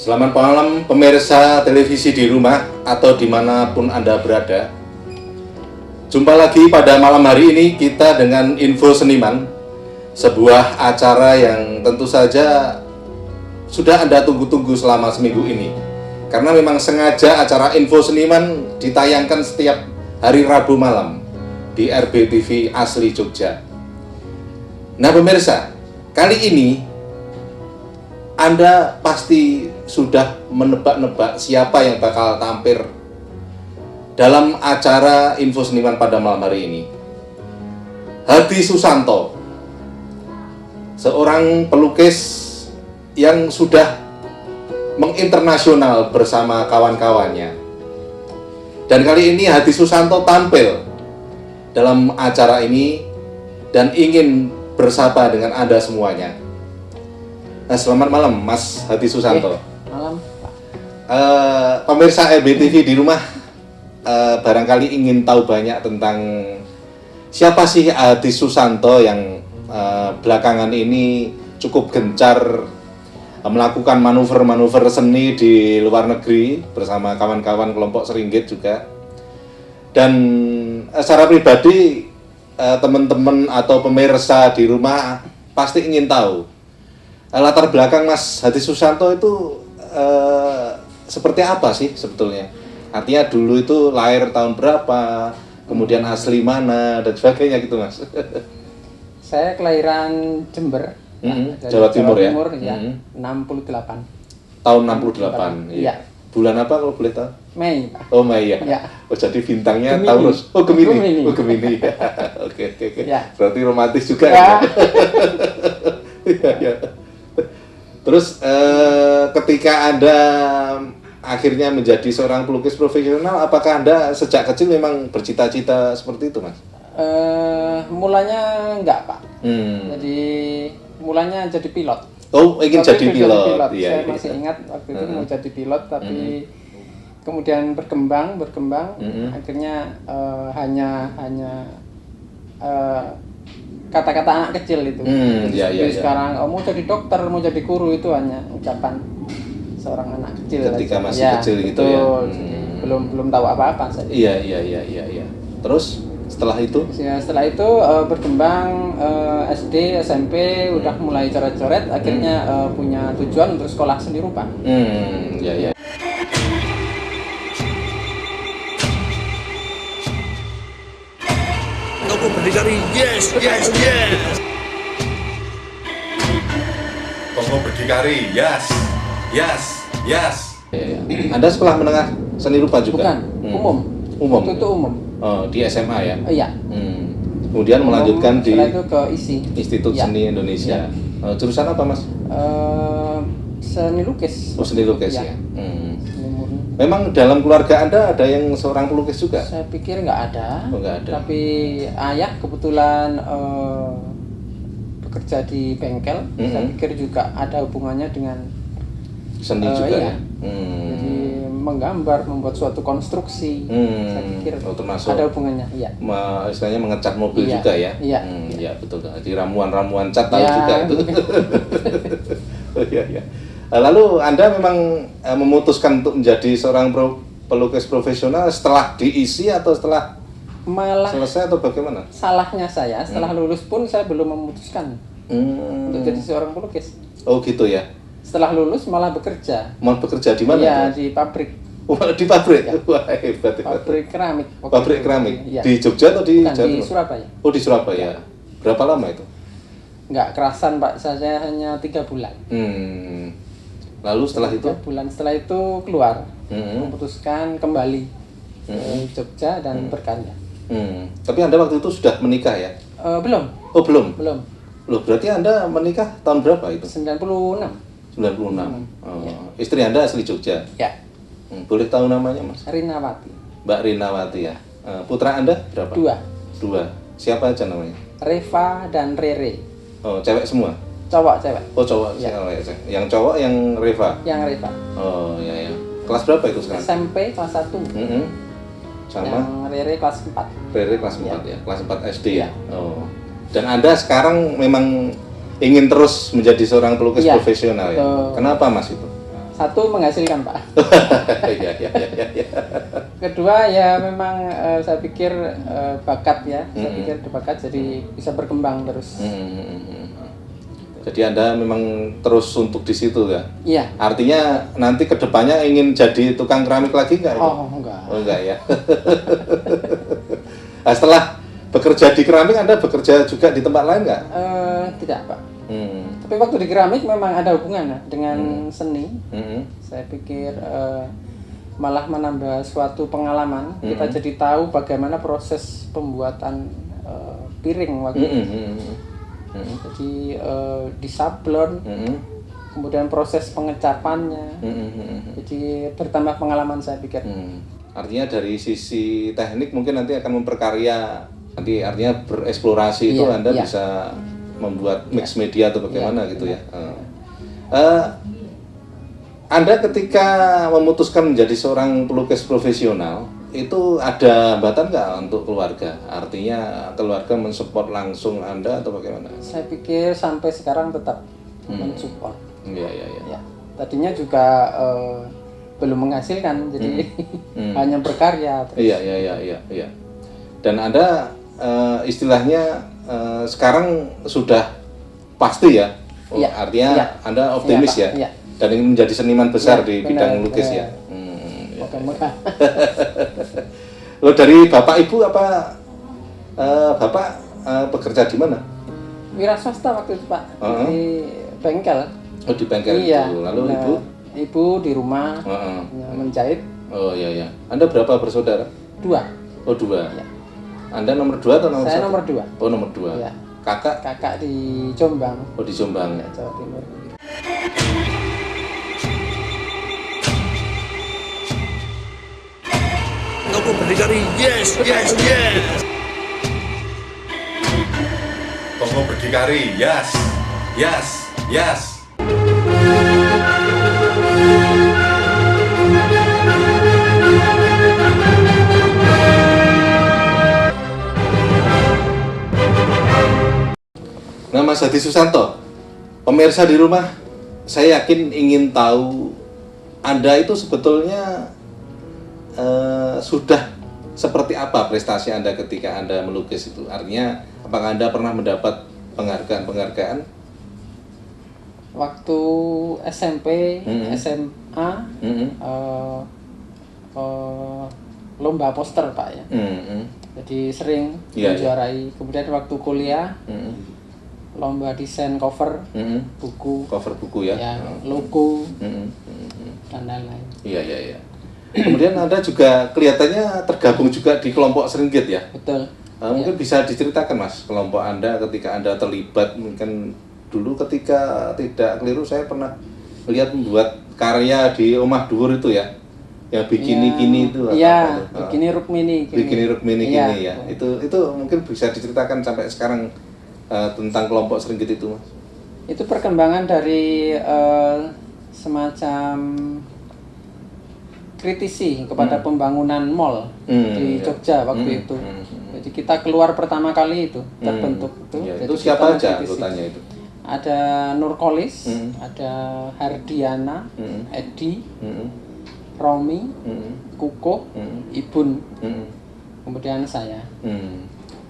Selamat malam pemirsa televisi di rumah atau dimanapun Anda berada. Jumpa lagi pada malam hari ini kita dengan Info Seniman, sebuah acara yang tentu saja sudah Anda tunggu-tunggu selama seminggu ini. Karena memang sengaja acara Info Seniman ditayangkan setiap hari Rabu malam di RBTV Asli Jogja. Nah pemirsa, kali ini Anda pasti sudah menebak-nebak siapa yang bakal tampil dalam acara Info Seniman pada malam hari ini. Hadi Susanto, seorang pelukis yang sudah menginternasional bersama kawan-kawannya. Dan kali ini Hadi Susanto tampil dalam acara ini dan ingin bersapa dengan Anda semuanya. Nah, selamat malam Mas Hadi Susanto. Malam, Pak. Pemirsa RBTV di rumah barangkali ingin tahu banyak tentang siapa sih Hadi Susanto yang belakangan ini cukup gencar melakukan manuver-manuver seni di luar negeri bersama kawan-kawan kelompok Seringgit juga. Dan secara pribadi teman-teman atau pemirsa di rumah pasti ingin tahu latar belakang Mas Hadi Susanto itu seperti apa sih sebetulnya? Artinya dulu itu lahir tahun berapa, kemudian asli mana dan sebagainya gitu Mas. Saya kelahiran Jember, dari Jawa Timur ya? 68. Tahun 68. Iya. Bulan apa kalau boleh tahu? Mei, Pak. Oh Mei ya. Ya. Oh jadi bintangnya Gemini. Taurus. Oh Gemini. Gemini. Oh Gemini. Oke. Ya. Berarti romantis juga Ya. Ya. Terus ketika Anda akhirnya menjadi seorang pelukis profesional, apakah Anda sejak kecil memang bercita-cita seperti itu, Mas? Mulanya enggak, Pak. Jadi mulanya jadi pilot. Oh, ingin Waktu jadi itu pilot. Iya, Saya iya. masih ingat waktu itu mau jadi pilot, tapi kemudian berkembang, akhirnya hanya kata-kata anak kecil itu. Jadi sekarang mau jadi dokter, mau jadi guru itu hanya ucapan seorang anak kecil. Ketika aja. masih kecil gitu ya. Belum tahu apa-apa saja. Iya. Terus setelah itu? Ya, setelah itu berkembang SD, SMP udah mulai coret-coret, akhirnya punya tujuan untuk sekolah seni rupa. Iya. Toko berdikari, yes. Toko berdikari, yes. Anda sekolah menengah seni rupa juga? Bukan, umum. Waktu itu umum. Oh, di SMA ya? Iya. Kemudian melanjutkan di Setelah itu ke ISI. Institut Ya. Seni Indonesia. Ya. Jurusan apa, Mas? Seni lukis. Oh, seni lukis ya. Ya. Seni murni. Memang dalam keluarga Anda ada yang seorang pelukis juga? Saya pikir nggak ada. Oh, nggak ada. Tapi ayah kebetulan bekerja di bengkel. Saya pikir juga ada hubungannya dengan Seni juga iya. ya? Jadi menggambar, membuat suatu konstruksi. Saya pikir termasuk ada hubungannya. Iya. Istilahnya mengecat mobil Iya. juga ya? Iya. Iya, betul. Jadi ramuan-ramuan cat tahu Ya, juga itu. Oh, iya. Lalu Anda memang memutuskan untuk menjadi seorang pelukis profesional setelah diisi atau setelah Malah selesai atau bagaimana? salahnya saya setelah lulus pun saya belum memutuskan untuk jadi seorang pelukis. Oh gitu ya? Setelah lulus malah bekerja. Mau bekerja di mana? Iya, itu? di pabrik. Oh, di pabrik? Ya. Wah hebat. Pabrik keramik. waktu Pabrik itu. keramik? Iya. Di Jogja atau di Bukan, Jawa di Timur? Surabaya. Oh di Surabaya. Berapa lama itu? Nggak kerasan Pak, saya hanya 3 bulan. Lalu setelah itu? 3 bulan setelah itu keluar, memutuskan kembali ke Jogja dan berkarya. Tapi Anda waktu itu sudah menikah ya? Belum. Oh belum? Belum. Loh berarti Anda menikah tahun berapa itu? 96. 96. Ya. Istri Anda asli Jogja? Ya. Boleh tahu namanya Mas? Rinawati. Mbak Rinawati ya. Putra Anda berapa? 2. 2. Siapa aja namanya? Reva dan Rere. Oh cewek semua? Cowok cewek. Oh cowok. Ya. Yang cowok yang Reva? Yang Reva. Oh ya. Kelas berapa itu sekarang? SMP kelas 1. Sama Yang Rere kelas 4. Rere kelas 4 ya. Kelas 4 SD ya. Ya. Oh. Dan Anda sekarang memang ingin terus menjadi seorang pelukis Iya, profesional ya? betul. Kenapa Mas itu? Satu, menghasilkan Pak. Iya, iya, iya, iya. Kedua ya memang saya pikir bakat ya, saya pikir bakat jadi bisa berkembang terus. Jadi Anda memang terus untuk di situ ya? Iya. Artinya nanti kedepannya ingin jadi tukang keramik lagi nggak? Oh enggak. Oh enggak ya. Nah, setelah bekerja di keramik, Anda bekerja juga di tempat lain nggak? Tidak Pak. Tapi waktu di keramik memang ada hubungan dengan seni. Saya pikir malah menambah suatu pengalaman. Kita jadi tahu bagaimana proses pembuatan piring waktu itu. Jadi disablon, kemudian proses pengecapannya. Jadi bertambah pengalaman saya pikir. Artinya dari sisi teknik mungkin nanti akan memperkarya, nanti artinya bereksplorasi itu Anda bisa membuat mix media atau bagaimana gitu ya. Anda ketika memutuskan menjadi seorang pelukis profesional, itu ada hambatan nggak untuk keluarga? Artinya keluarga mensupport langsung Anda atau bagaimana? Saya pikir sampai sekarang tetap mensupport. Iya, iya, iya. Ya. Tadinya juga belum menghasilkan, jadi hanya berkarya. Terus. Iya, iya, iya, iya, iya. Dan Anda istilahnya sekarang sudah pasti ya? Iya, Artinya iya. Anda optimis Iya, Pak. ya? Iya. Dan ingin menjadi seniman besar Iya, di benar, bidang lukis benar. ya? Moga-moga. Lo dari Bapak Ibu apa Bapak bekerja di mana? Wira swasta waktu itu Pak, di bengkel. Oh di bengkel Iya. itu. Lalu Nah, Ibu? Ibu di rumah menjahit. Oh iya iya. Anda berapa bersaudara? 2. Oh 2. Iya. Anda nomor 2 atau nomor 1? Saya nomor 2. Oh nomor 2. Iya. Kakak? Kakak di Jombang. Oh di Jombang. Ya, Jawa Timur. Aku berdikari, yes, yes, yes. Tunggu berdikari, yes, yes, yes. Nah, Mas Hadi Susanto, pemirsa di rumah, saya yakin ingin tahu Anda itu sebetulnya sudah seperti apa prestasi Anda ketika Anda melukis itu? Artinya, apakah Anda pernah mendapat penghargaan-penghargaan? Waktu SMP, SMA, lomba poster Pak ya. Jadi sering menjuarai. Kemudian waktu kuliah, lomba desain cover buku. Cover buku ya? Ya, logo dan lain-lain. Iya, iya, iya. Kemudian Anda juga kelihatannya tergabung juga di kelompok Seringgit ya? Betul. Mungkin bisa diceritakan Mas, kelompok Anda ketika Anda terlibat, mungkin dulu ketika tidak keliru saya pernah lihat membuat karya di Omah Dhuwur itu ya, yang bikini kini itu. Iya, bikini Rukmini. Bikini Rukmini ya, kini ya. Itu mungkin bisa diceritakan sampai sekarang tentang kelompok Seringgit itu Mas. Itu perkembangan dari semacam kritisi kepada pembangunan mall di Jogja waktu itu. Jadi kita keluar pertama kali itu terbentuk itu. Ya, jadi itu siapa aja mengkritisi. anggotanya itu? Ada Nurkolis, ada Hardiana, Edi, Romi, Kuko, Ibun, kemudian saya.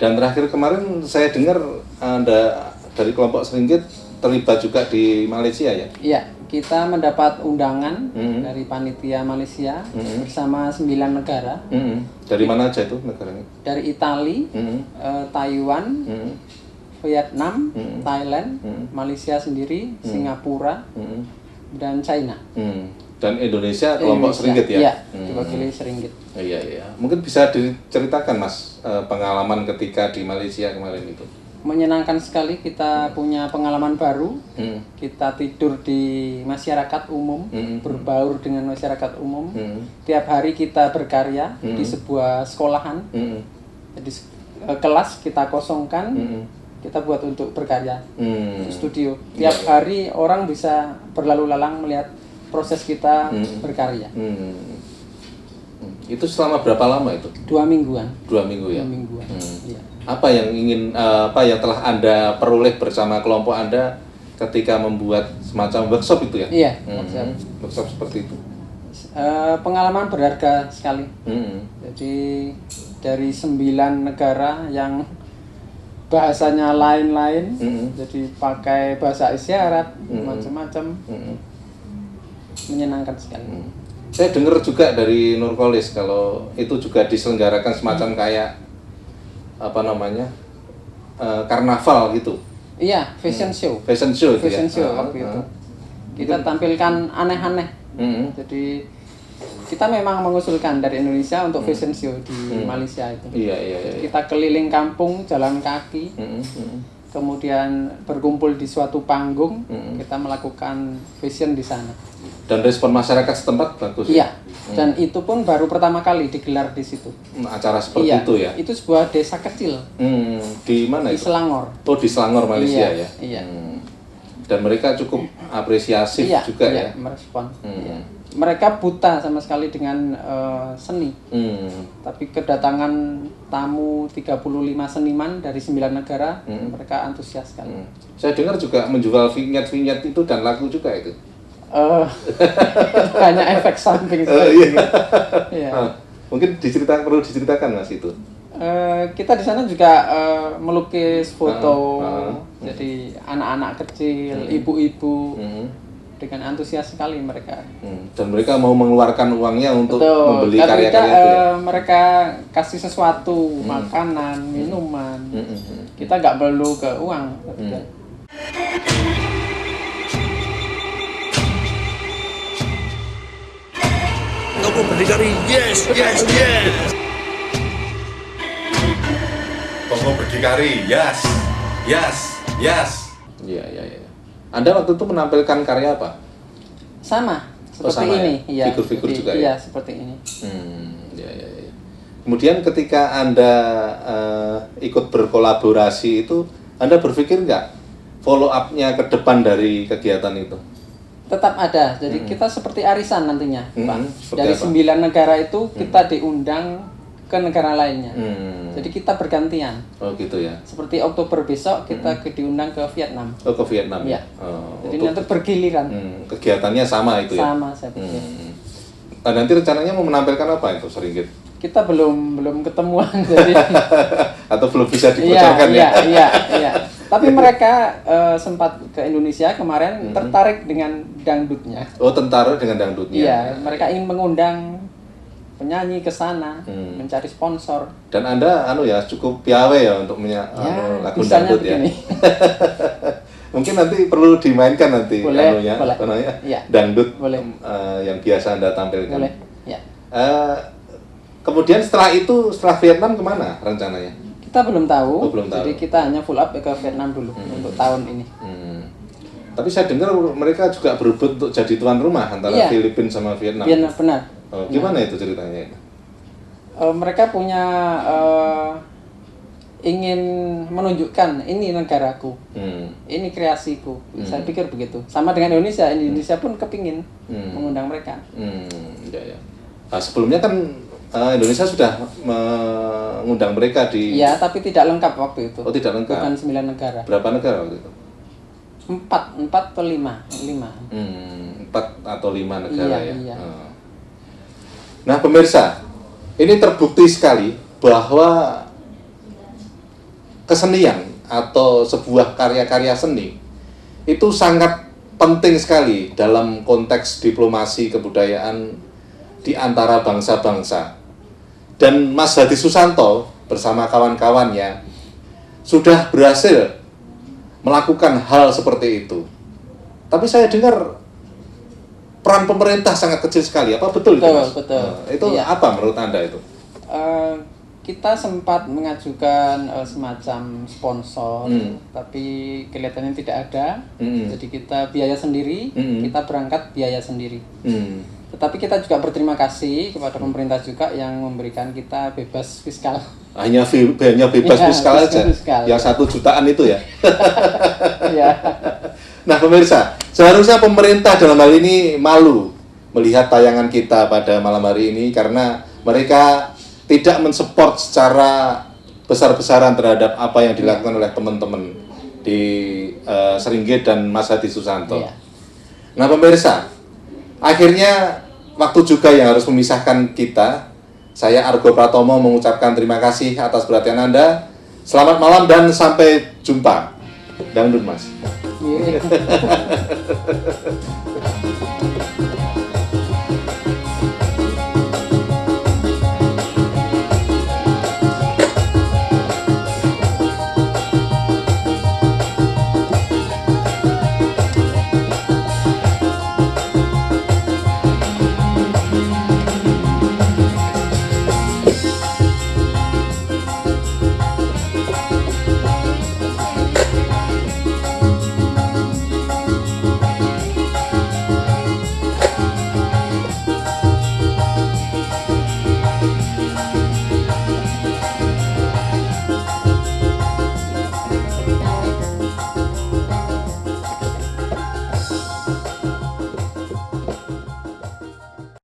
Dan terakhir kemarin saya dengar Anda dari kelompok Seringgit terlibat juga di Malaysia ya? Iya, kita mendapat undangan dari panitia Malaysia bersama 9 negara. Dari mana aja itu negaranya? Dari Itali, Taiwan, Vietnam, Thailand, Malaysia sendiri, Singapura, dan China. Dan Indonesia kelompok Seringgit ya? Iya, diwakili Seringgit. Iya, iya. Mungkin bisa diceritakan Mas pengalaman ketika di Malaysia kemarin itu. Menyenangkan sekali, kita punya pengalaman baru. Kita tidur di masyarakat umum, berbaur dengan masyarakat umum. Tiap hari kita berkarya di sebuah sekolahan. Jadi kelas kita kosongkan, kita buat untuk berkarya. Studio. Tiap hari orang bisa berlalu lalang melihat proses kita berkarya. Itu selama berapa lama itu? 2 mingguan. 2 minggu ya? 2 mingguan. Iya. Apa yang telah Anda peroleh bersama kelompok Anda ketika membuat semacam workshop itu ya? Iya, Workshop seperti itu. Pengalaman berharga sekali. Hmm. Jadi dari 9 negara yang bahasanya lain-lain, jadi pakai bahasa isyarat, macam-macam, menyenangkan sekali. Saya dengar juga dari Nurkolis kalau itu juga diselenggarakan semacam kayak apa namanya karnaval gitu. Iya, fashion show. Fashion show itu Fashion ya. show waktu itu. Kita tampilkan aneh-aneh. Jadi kita memang mengusulkan dari Indonesia untuk fashion show di Malaysia itu. Iya. Kita keliling kampung jalan kaki. Kemudian berkumpul di suatu panggung, kita melakukan fashion di sana. Dan respon masyarakat setempat bagus. Iya. Dan itu pun baru pertama kali digelar di situ. Acara seperti Iya, itu ya. itu sebuah desa kecil Di mana di itu? Selangor. Oh, di Selangor Malaysia Iya, ya. iya. Dan mereka cukup apresiasif juga ya. Merespon. Iya. Mereka buta sama sekali dengan seni. Tapi kedatangan tamu 35 seniman dari 9 negara, mereka antusias sekali. Saya dengar juga menjual vignette itu dan lagu juga itu. Hanya efek samping Iya. Iya. Mungkin perlu diceritakan Mas itu. Kita di sana juga melukis foto, jadi anak-anak kecil, ibu-ibu, dengan antusias sekali mereka. Dan mereka mau mengeluarkan uangnya untuk Betul. membeli Karena karya-karya itu ya. mereka kasih sesuatu, makanan, minuman. Kita nggak perlu ke uang. Toko Berdikari, yes. Toko Berdikari, yes. Iya. Anda waktu itu menampilkan karya apa? Sama, seperti sama ini. ya? Iya, Figur-figur juga iya, ya? seperti ini. Iya. Kemudian ketika Anda ikut berkolaborasi itu, Anda berpikir nggak follow up-nya ke depan dari kegiatan itu? Tetap ada. Jadi kita seperti arisan nantinya, Pak. Seperti Dari apa? 9 negara itu kita diundang ke negara lainnya. Jadi kita bergantian. Oh gitu ya. Seperti Oktober besok kita diundang ke Vietnam. Oh ke Vietnam. Iya. Oh, Jadi nanti bergiliran. kegiatannya sama itu ya. Sama saya pikir. Nah, nanti rencananya mau menampilkan apa itu Seringgit? Kita belum ketemuan jadi. Atau belum bisa dibocorkan ya? Iya. Tapi mereka sempat ke Indonesia kemarin tertarik dengan dangdutnya. Oh tertarik dengan dangdutnya. Iya, mereka ingin mengundang penyanyi ke sana, mencari sponsor. Dan Anda cukup piawai ya untuk lagu bisanya dangdut ya. begini. Mungkin nanti perlu dimainkan nanti Boleh. Iya. dangdut Boleh. Yang biasa Anda tampilkan. Boleh. Ya. Kemudian setelah Vietnam kemana rencananya? Kita belum tahu. Oh, belum tahu. Jadi kita hanya full up ke Vietnam dulu untuk tahun ini. Tapi saya dengar mereka juga berebut untuk jadi tuan rumah antara Iya. Filipina sama Vietnam. Iya, benar. Oh, gimana itu ceritanya? Mereka punya ingin menunjukkan ini negaraku, ini kreasiku. Saya pikir begitu. Sama dengan Indonesia. Indonesia pun kepingin mengundang mereka. Ya. Nah, sebelumnya kan Indonesia sudah mengundang mereka di. Iya, tapi tidak lengkap waktu itu. Oh, tidak lengkap. Bukan 9 negara. Berapa negara waktu itu? 4 atau 5. 4 atau 5 negara ya. Iya. Nah pemirsa, ini terbukti sekali bahwa kesenian atau sebuah karya-karya seni itu sangat penting sekali dalam konteks diplomasi kebudayaan di antara bangsa-bangsa. Dan Mas Hadi Susanto bersama kawan-kawannya sudah berhasil melakukan hal seperti itu. Tapi saya dengar peran pemerintah sangat kecil sekali. Apa betul itu, Mas? Betul. Itu Iya. apa menurut Anda itu? Kita sempat mengajukan semacam sponsor, tapi kelihatannya tidak ada. Jadi kita biaya sendiri, kita berangkat biaya sendiri. Tetapi kita juga berterima kasih kepada pemerintah juga yang memberikan kita bebas fiskal. Hanya bebas Ya, fiskal aja. fiskal. Yang 1 jutaan itu ya. Iya. Nah pemirsa, seharusnya pemerintah dalam hal ini malu melihat tayangan kita pada malam hari ini karena mereka tidak mensupport secara besar-besaran terhadap apa yang dilakukan oleh teman-teman di Seringgit dan Mas Hadi Susanto. Iya. Nah pemirsa, akhirnya waktu juga yang harus memisahkan kita. Saya Argo Pratomo mengucapkan terima kasih atas perhatian Anda. Selamat malam dan sampai jumpa. Dangdut Mas. Iya.